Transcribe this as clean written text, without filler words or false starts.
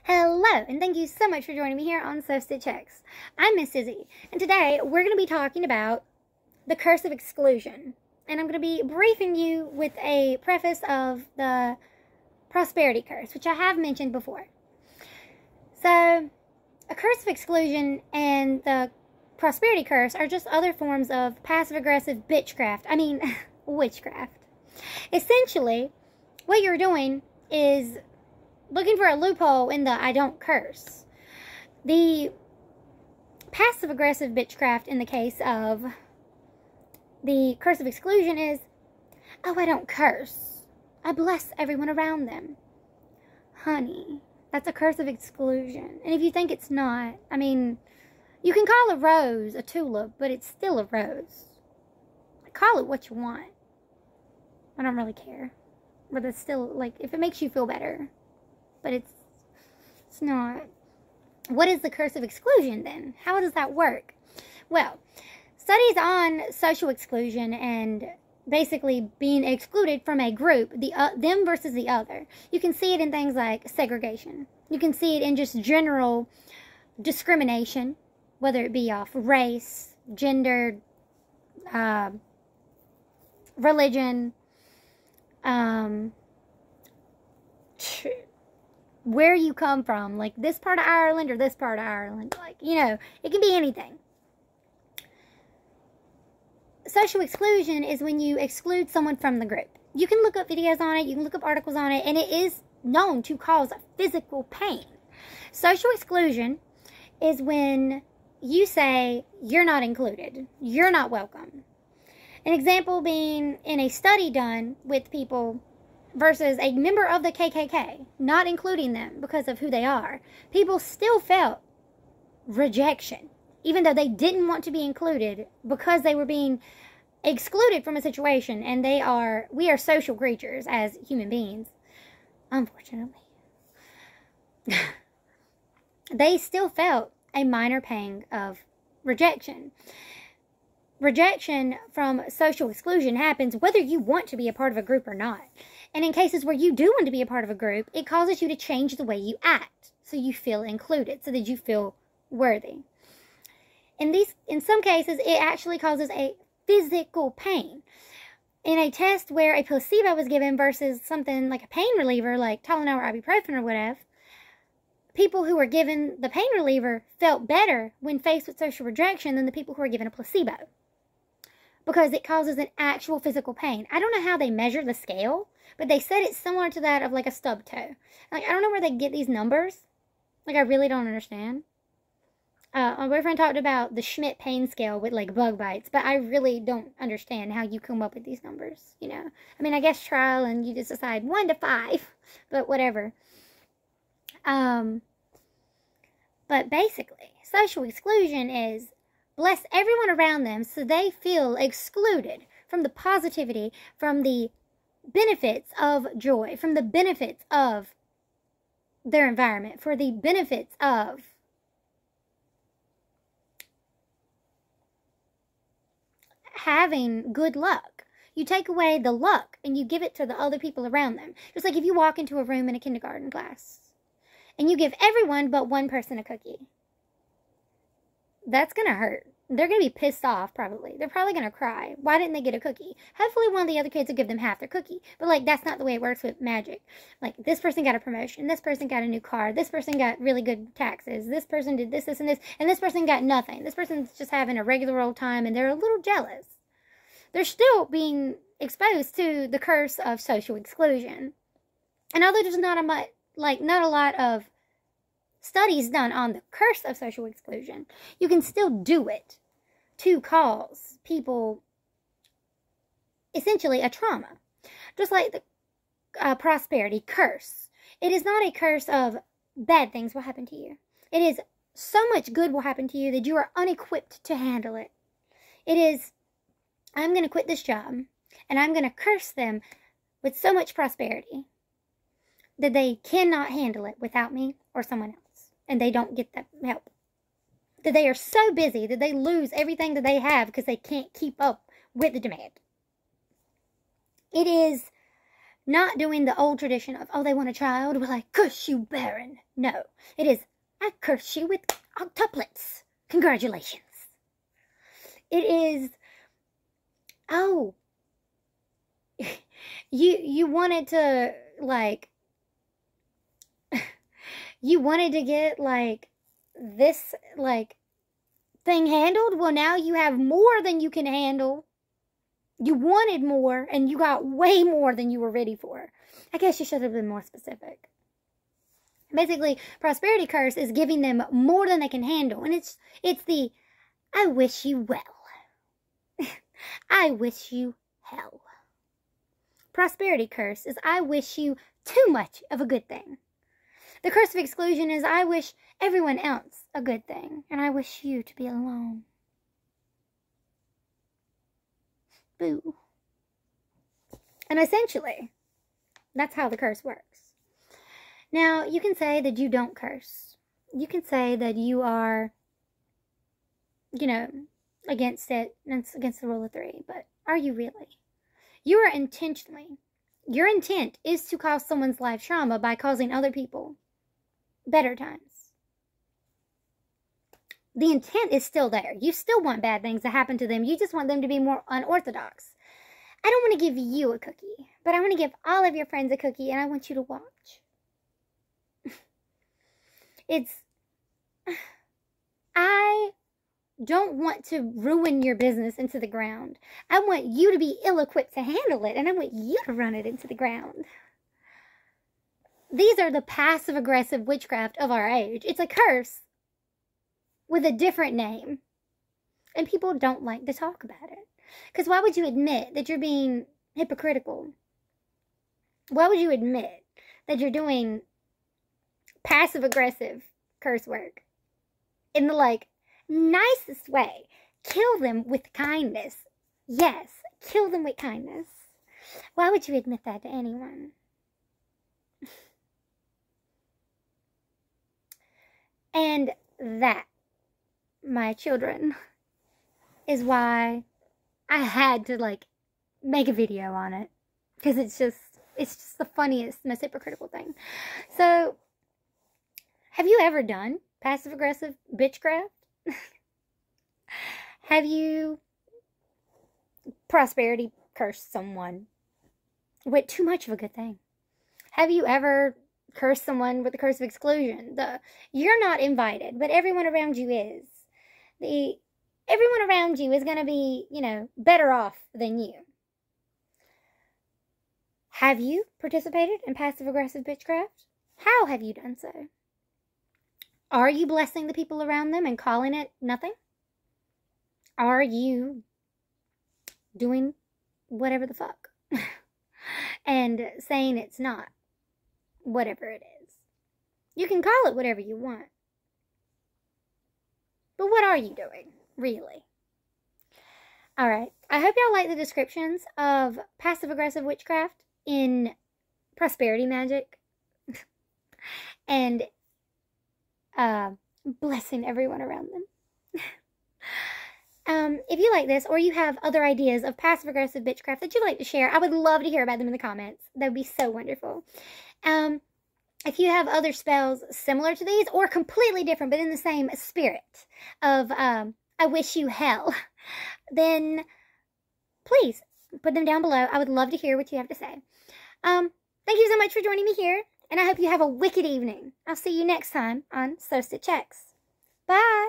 Hello, and thank you so much for joining me here on Sew Stitch X. I'm Miss Izzy, and today we're going to be talking about the Curse of Exclusion. And I'm going to be briefing you with a preface of the Prosperity Curse, which I have mentioned before. So, a Curse of Exclusion and the Prosperity Curse are just other forms of passive-aggressive witchcraft. Essentially, what you're doing is looking for a loophole in the I don't curse. The passive-aggressive bitchcraft in the case of the Curse of Exclusion is, oh, I don't curse. I bless everyone around them. Honey, that's a Curse of Exclusion. And if you think it's not, you can call a rose a tulip, but it's still a rose. Call it what you want. I don't really care. But it's still, if it makes you feel better. But it's not. What is the Curse of Exclusion then? How does that work? Well, studies on social exclusion and basically being excluded from a group, them versus the other. You can see it in things like segregation. You can see it in just general discrimination, whether it be off race, gender, religion, where you come from, like this part of Ireland or this part of Ireland, it can be anything. Social exclusion is when you exclude someone from the group. You can look up videos on it, you can look up articles on it, and it is known to cause physical pain. Social exclusion is when you say you're not included, you're not welcome. An example being in a study done with people versus a member of the KKK, not including them because of who they are. People still felt rejection, even though they didn't want to be included because they were being excluded from a situation, and we are social creatures as human beings, unfortunately. They still felt a minor pang of rejection. Rejection from social exclusion happens whether you want to be a part of a group or not. And in cases where you do want to be a part of a group, it causes you to change the way you act so you feel included, so that you feel worthy. In some cases, it actually causes a physical pain. In a test where a placebo was given versus something like a pain reliever, like Tylenol or ibuprofen or whatever, people who were given the pain reliever felt better when faced with social rejection than the people who were given a placebo, because it causes an actual physical pain. I don't know how they measure the scale, but they said it's similar to that of like a stub toe. I don't know where they get these numbers. I really don't understand. My boyfriend talked about the Schmidt pain scale with bug bites, but I really don't understand how you come up with these numbers, I guess trial and you just decide 1 to 5, but whatever. But basically, social exclusion is bless everyone around them so they feel excluded from the positivity, from the benefits of joy, from the benefits of their environment, for the benefits of having good luck. You take away the luck and you give it to the other people around them. Just like if you walk into a room in a kindergarten class and you give everyone but one person a cookie. That's going to hurt. They're going to be pissed off, probably. They're probably going to cry. Why didn't they get a cookie? Hopefully one of the other kids will give them half their cookie. But, that's not the way it works with magic. This person got a promotion. This person got a new car. This person got really good taxes. This person did this, and this. And this person got nothing. This person's just having a regular old time, and they're a little jealous. They're still being exposed to the curse of social exclusion. And although there's not a lot of studies done on the curse of social exclusion, you can still do it to cause people essentially a trauma. Just like the prosperity curse. It is not a curse of bad things will happen to you. It is so much good will happen to you that you are unequipped to handle it. It is, I'm going to quit this job and I'm going to curse them with so much prosperity that they cannot handle it without me or someone else. And they don't get that help. That they are so busy that they lose everything that they have because they can't keep up with the demand. It is Not doing the old tradition of, oh, they want a child, well, I curse you barren. No, it is, I curse you with octuplets. Congratulations. It is, oh, you wanted to, like, you wanted to get, like, this, like, thing handled? Well, now you have more than you can handle. You wanted more, and you got way more than you were ready for. I guess you should have been more specific. Basically, prosperity curse is giving them more than they can handle. And it's the, I wish you well. I wish you hell. Prosperity curse is, I wish you too much of a good thing. The curse of exclusion is, I wish everyone else a good thing, and I wish you to be alone. Boo. And essentially, that's how the curse works. Now, you can say that you don't curse. You can say that you are, you know, against it, and it's against the rule of three, but are you really? You are intentionally, your intent is to cause someone's life trauma by causing other people better times. The intent is still there. You still want bad things to happen to them. You just want them to be more unorthodox. I don't want to give you a cookie, but I want to give all of your friends a cookie, and I want you to watch. I don't want to ruin your business into the ground. I want you to be ill-equipped to handle it, and I want you to run it into the ground. These are the passive-aggressive witchcraft of our age. It's a curse with a different name. And people don't like to talk about it. Because why would you admit that you're being hypocritical? Why would you admit that you're doing passive-aggressive curse work in the, like, nicest way? Kill them with kindness. Yes, kill them with kindness. Why would you admit that to anyone? And that, my children, is why I had to, like, make a video on it. Because it's just the funniest, most hypocritical thing. So, have you ever done passive-aggressive bitchcraft? Have you prosperity cursed someone with too much of a good thing? Have you ever cursed someone with the curse of exclusion? You're not invited, but everyone around you is. Everyone around you is going to be, you know, better off than you. Have you participated in passive-aggressive bitchcraft? How have you done so? Are you blessing the people around them and calling it nothing? Are you doing whatever the fuck and saying it's not whatever it is? You can call it whatever you want. But what are you doing, really? Alright, I hope y'all like the descriptions of passive-aggressive witchcraft in prosperity magic. And blessing everyone around them. If you like this, or you have other ideas of passive-aggressive bitchcraft that you'd like to share, I would love to hear about them in the comments. That would be so wonderful. If you have other spells similar to these, or completely different, but in the same spirit of, I wish you hell, then please put them down below. I would love to hear what you have to say. Thank you so much for joining me here, and I hope you have a wicked evening. I'll see you next time on So Stitch X. Bye!